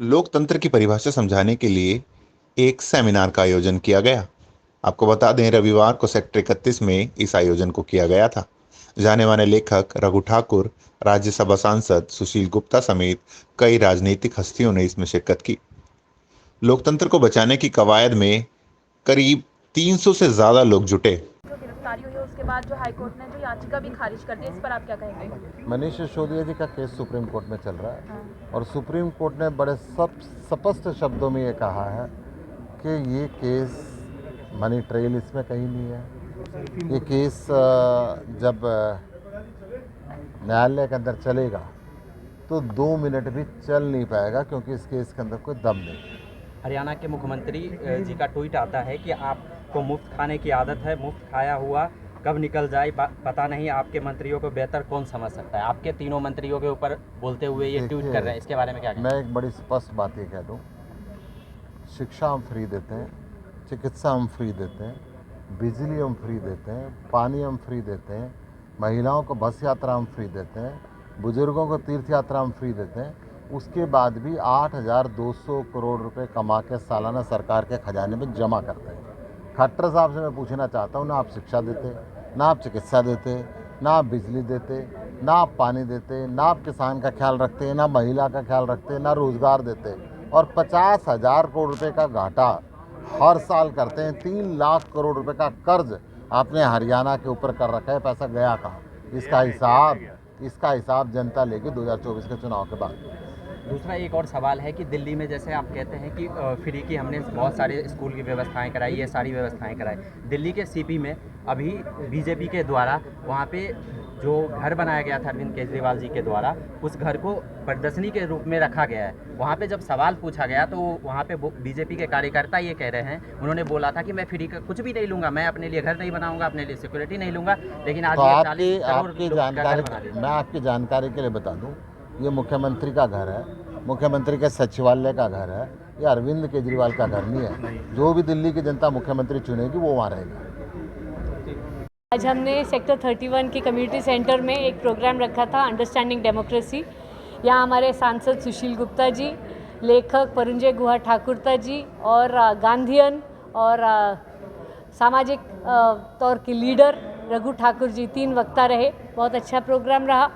लोकतंत्र की परिभाषा समझाने के लिए एक सेमिनार का आयोजन किया गया। आपको बता दें, रविवार को सेक्टर 31 में इस आयोजन को किया गया था। जाने माने लेखक रघु ठाकुर, राज्यसभा सांसद सुशील गुप्ता समेत कई राजनीतिक हस्तियों ने इसमें शिरकत की। लोकतंत्र को बचाने की कवायद में करीब 300 से ज्यादा लोग जुटे। जो गिरफ्तारी हुई है उसके बाद जो हाईकोर्ट ने जो याचिका भी खारिज कर दी, इस पर आप क्या कहेंगे? मनीष सिसोदिया जी का केस सुप्रीम कोर्ट में चल रहा है और सुप्रीम कोर्ट ने बड़े स्पष्ट शब्दों में ये कहा है कि ये केस मनी ट्रेल इसमें कहीं नहीं है। ये केस जब न्यायालय के अंदर चलेगा तो 2 मिनट भी चल नहीं पाएगा, क्योंकि इस केस के अंदर कोई दम नहीं। हरियाणा के मुख्यमंत्री जी का ट्वीट आता है कि आपको मुफ्त खाने की आदत है, मुफ्त खाया हुआ कब निकल जाए पता नहीं, आपके मंत्रियों को बेहतर कौन समझ सकता है। आपके तीनों मंत्रियों के ऊपर बोलते हुए ये ट्वीट कर रहे हैं, इसके बारे में क्या कहें? मैं एक बड़ी स्पष्ट बात ये कह दूँ, शिक्षा हम फ्री देते हैं, चिकित्सा हम फ्री देते हैं, बिजली हम फ्री देते हैं, पानी हम फ्री देते हैं, महिलाओं को बस यात्रा हम फ्री देते हैं, बुजुर्गों को तीर्थ यात्रा हम फ्री देते हैं। उसके बाद भी 8,200 करोड़ रुपए कमा के सालाना सरकार के खजाने में जमा करते हैं। खट्टर साहब से मैं पूछना चाहता हूँ, ना आप शिक्षा देते, ना आप चिकित्सा देते, ना आप बिजली देते, ना आप पानी देते, ना आप किसान का ख्याल रखते, ना महिला का ख्याल रखते, ना रोजगार देते, और 50,000 करोड़ रुपए का घाटा हर साल करते हैं। 3 लाख करोड़ रुपए का कर्ज आपने हरियाणा के ऊपर कर रखा है। पैसा गया कहाँ? इसका हिसाब जनता लेगी 2024 के चुनाव के बाद। दूसरा एक और सवाल है कि दिल्ली में जैसे आप कहते हैं कि फ्री की हमने बहुत सारे स्कूल की व्यवस्थाएं कराई, ये सारी व्यवस्थाएं कराई। दिल्ली के सीपी में अभी बीजेपी के द्वारा वहाँ पे जो घर बनाया गया था अरविंद केजरीवाल जी के द्वारा, उस घर को प्रदर्शनी के रूप में रखा गया है। वहाँ पे जब सवाल पूछा गया तो वहाँ पे बीजेपी के कार्यकर्ता ये कह रहे हैं, उन्होंने बोला था कि मैं फ्री का कुछ भी नहीं लूँगा, मैं अपने लिए घर नहीं बनाऊँगा, अपने लिए सिक्योरिटी नहीं लूँगा, लेकिन आज तो ये आपकी 40 करोड़ जानकारी, मैं आपकी जानकारी के लिए बता दूं, ये मुख्यमंत्री का घर है, मुख्यमंत्री के सचिवालय का घर है, ये अरविंद केजरीवाल का घर नहीं है। जो भी दिल्ली की जनता मुख्यमंत्री चुनेगी वो वहाँ रहेगा। आज हमने सेक्टर 31 के कम्युनिटी सेंटर में एक प्रोग्राम रखा था, अंडरस्टैंडिंग डेमोक्रेसी। यहाँ हमारे सांसद सुशील गुप्ता जी, लेखक परंजय गुहा ठाकुरता जी और गांधीयन और सामाजिक तौर के लीडर रघु ठाकुर जी 3 वक्ता रहे। बहुत अच्छा प्रोग्राम रहा।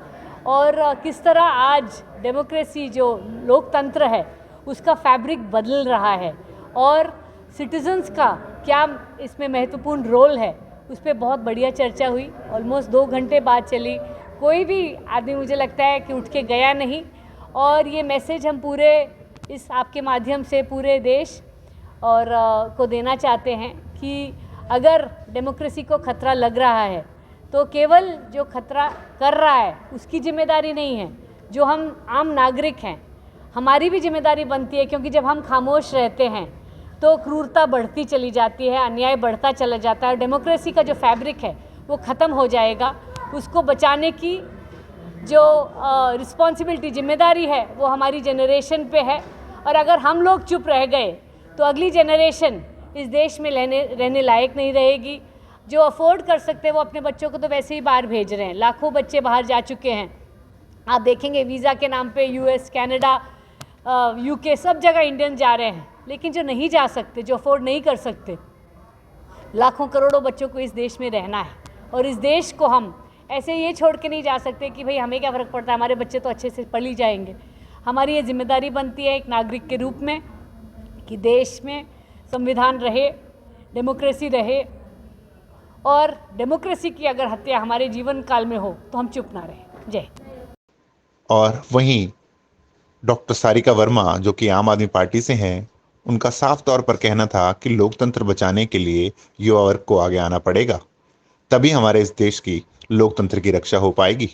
और किस तरह आज डेमोक्रेसी जो लोकतंत्र है उसका फैब्रिक बदल रहा है और सिटीजन्स का क्या इसमें महत्वपूर्ण रोल है, उस पर बहुत बढ़िया चर्चा हुई। ऑलमोस्ट 2 घंटे बाद चली। कोई भी आदमी मुझे लगता है कि उठ के गया नहीं। और ये मैसेज हम पूरे इस आपके माध्यम से पूरे देश और को देना चाहते हैं कि अगर डेमोक्रेसी को खतरा लग रहा है तो केवल जो खतरा कर रहा है उसकी जिम्मेदारी नहीं है, जो हम आम नागरिक हैं हमारी भी जिम्मेदारी बनती है। क्योंकि जब हम खामोश रहते हैं तो क्रूरता बढ़ती चली जाती है, अन्याय बढ़ता चला जाता है। डेमोक्रेसी का जो फैब्रिक है वो ख़त्म हो जाएगा। उसको बचाने की जो रिस्पॉन्सिबिलिटी जिम्मेदारी है वो हमारी जनरेशन पे है। और अगर हम लोग चुप रह गए तो अगली जनरेशन इस देश में रहने लायक नहीं रहेगी। जो अफोर्ड कर सकते हैं वो अपने बच्चों को तो वैसे ही बाहर भेज रहे हैं। लाखों बच्चे बाहर जा चुके हैं। आप देखेंगे वीज़ा के नाम पे यूएस, कनाडा, यूके सब जगह इंडियन जा रहे हैं। लेकिन जो नहीं जा सकते, जो अफोर्ड नहीं कर सकते, लाखों करोड़ों बच्चों को इस देश में रहना है। और इस देश को हम ऐसे ये छोड़ के नहीं जा सकते कि भाई हमें क्या फ़र्क पड़ता है, हमारे बच्चे तो अच्छे से पढ़ ही जाएंगे। हमारी ये जिम्मेदारी बनती है एक नागरिक के रूप में कि देश में संविधान रहे, डेमोक्रेसी रहे, और डेमोक्रेसी की अगर हत्या हमारे जीवन काल में हो तो हम चुप ना रहें। जय। और वहीं डॉक्टर सारिका वर्मा, जो कि आम आदमी पार्टी से हैं, उनका साफ तौर पर कहना था कि लोकतंत्र बचाने के लिए युवा वर्ग को आगे आना पड़ेगा, तभी हमारे इस देश की लोकतंत्र की रक्षा हो पाएगी।